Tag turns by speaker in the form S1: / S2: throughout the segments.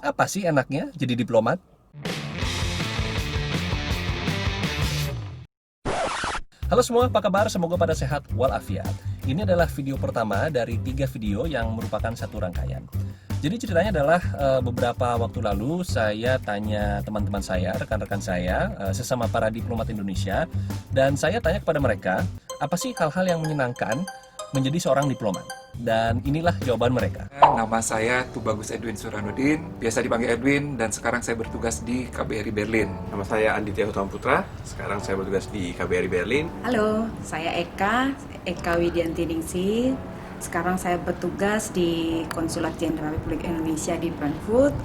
S1: Apa sih enaknya jadi diplomat? Halo semua, apa kabar? Semoga pada sehat walafiat. Ini adalah video pertama dari 3 video yang merupakan satu rangkaian. Jadi ceritanya adalah beberapa waktu lalu saya tanya teman-teman saya, rekan-rekan saya, sesama para diplomat Indonesia, dan saya tanya kepada mereka, apa sih hal-hal yang menyenangkan menjadi seorang diplomat? Dan inilah jawaban mereka.
S2: Nama saya Tubagus Edwin Suranuddin, biasa dipanggil Edwin, dan sekarang saya bertugas di KBRI Berlin.
S3: Nama saya Anditya Utama Putra, sekarang saya bertugas di KBRI Berlin.
S4: Halo, saya Eka Widianti Ningsih. Sekarang saya bertugas di Konsulat Jenderal Republik Indonesia di Frankfurt.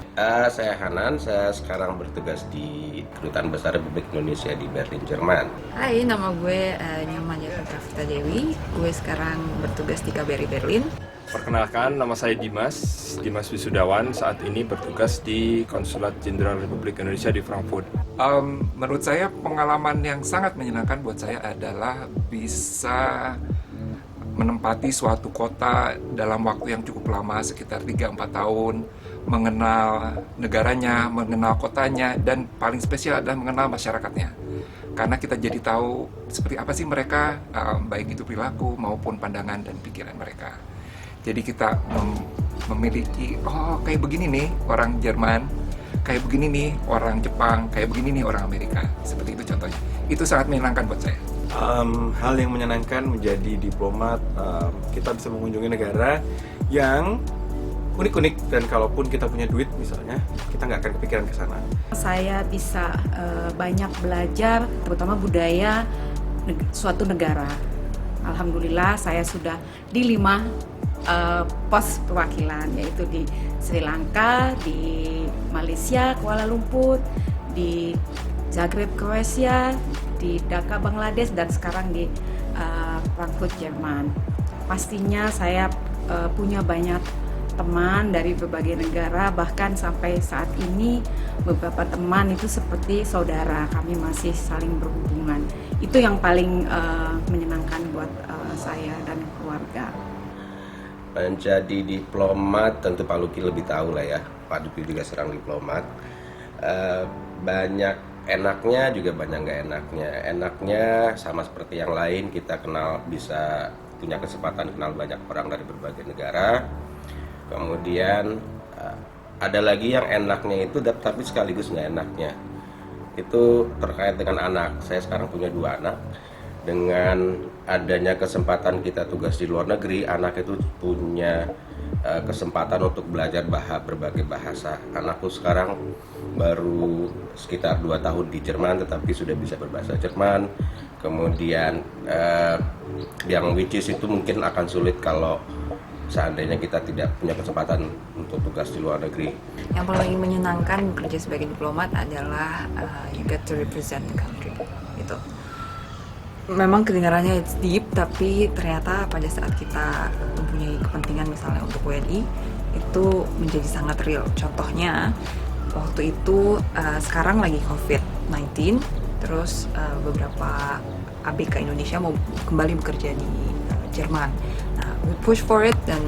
S5: Saya Hanan, saya sekarang bertugas di Kedutaan Besar Republik Indonesia di Berlin, Jerman.
S6: Hai, nama gue Nyoman Yafita Dewi. Gue sekarang bertugas di KBRI Berlin.
S3: Perkenalkan, nama saya Dimas Wisudawan, saat ini bertugas di Konsulat Jenderal Republik Indonesia di Frankfurt.
S2: Menurut saya pengalaman yang sangat menyenangkan buat saya adalah bisa menempati suatu kota dalam waktu yang cukup lama, sekitar 3-4 tahun, mengenal negaranya, mengenal kotanya, dan paling spesial adalah mengenal masyarakatnya. Karena kita jadi tahu seperti apa sih mereka, baik itu perilaku maupun pandangan dan pikiran mereka. Jadi kita memiliki, oh kayak begini nih orang Jerman, kayak begini nih orang Jepang, kayak begini nih orang Amerika. Seperti itu contohnya. Itu sangat menyenangkan buat saya.
S3: Hal yang menyenangkan menjadi diplomat, kita bisa mengunjungi negara yang unik-unik, dan kalaupun kita punya duit misalnya, kita nggak akan kepikiran ke sana.
S4: Saya bisa banyak belajar, terutama budaya suatu negara. Alhamdulillah saya sudah di 5 pos perwakilan, yaitu di Sri Lanka, di Malaysia, Kuala Lumpur, di Zagreb, Kroasia, di Dhaka, Bangladesh, dan sekarang di Frankfurt, Jerman. Pastinya saya punya banyak teman dari berbagai negara, bahkan sampai saat ini beberapa teman itu seperti saudara, kami masih saling berhubungan. Itu yang paling menyenangkan buat saya dan keluarga.
S5: Menjadi diplomat, tentu Pak Luki lebih tahu lah ya. Pak Luki juga seorang diplomat. Banyak enaknya juga banyak nggak enaknya. Enaknya sama seperti yang lain, kita bisa punya kesempatan kenal banyak orang dari berbagai negara. Kemudian ada lagi yang enaknya itu, tapi sekaligus nggak enaknya. Itu terkait dengan anak. Saya sekarang punya 2 anak. Dengan adanya kesempatan kita tugas di luar negeri, anak itu punya kesempatan untuk belajar berbagai bahasa. Anakku sekarang baru sekitar 2 tahun di Jerman, tetapi sudah bisa berbahasa Jerman. Kemudian yang which is itu mungkin akan sulit kalau seandainya kita tidak punya kesempatan untuk tugas di luar negeri.
S6: Yang paling menyenangkan bekerja sebagai diplomat adalah you get to represent the country. Gitu. Memang kedengarannya it's deep, tapi ternyata pada saat kita mempunyai kepentingan misalnya untuk WNI, itu menjadi sangat real. Contohnya, waktu itu sekarang lagi COVID-19, terus beberapa ABK Indonesia mau kembali bekerja di Jerman. Nah, we push for it, dan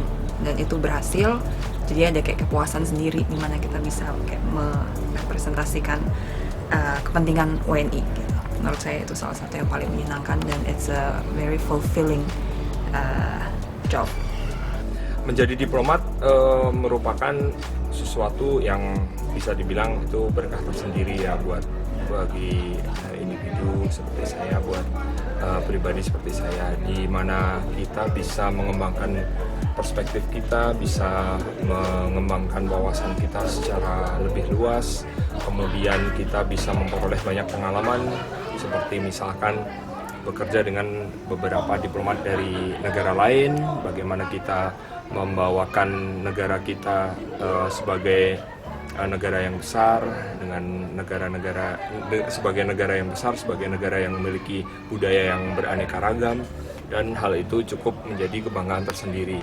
S6: itu berhasil. Jadi ada kayak kepuasan sendiri di mana kita bisa kayak merepresentasikan kepentingan WNI gitu. Menurut saya itu salah satu yang paling menyenangkan, dan it's a very fulfilling job.
S3: Menjadi diplomat merupakan sesuatu yang bisa dibilang itu berkah tersendiri ya bagi individu seperti saya, buat pribadi seperti saya, di mana kita bisa mengembangkan perspektif kita, bisa mengembangkan wawasan kita secara lebih luas. Kemudian kita bisa memperoleh banyak pengalaman, seperti misalkan bekerja dengan beberapa diplomat dari negara lain, bagaimana kita membawakan negara kita sebagai negara yang besar, dengan sebagai negara yang besar, sebagai negara yang memiliki budaya yang beraneka ragam, dan hal itu cukup menjadi kebanggaan tersendiri.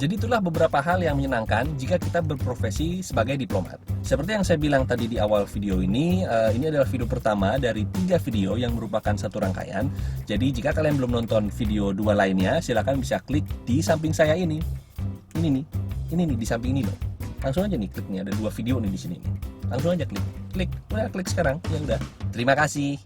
S1: Jadi itulah beberapa hal yang menyenangkan jika kita berprofesi sebagai diplomat. Seperti yang saya bilang tadi di awal video ini adalah video pertama dari 3 video yang merupakan satu rangkaian. Jadi jika kalian belum nonton video 2 lainnya, silakan bisa klik di samping saya ini. Ini nih, di samping ini loh. Langsung aja nih klik nih, ada 2 video nih di sini nih. Langsung aja klik. Udah klik sekarang. Ya udah. Terima kasih.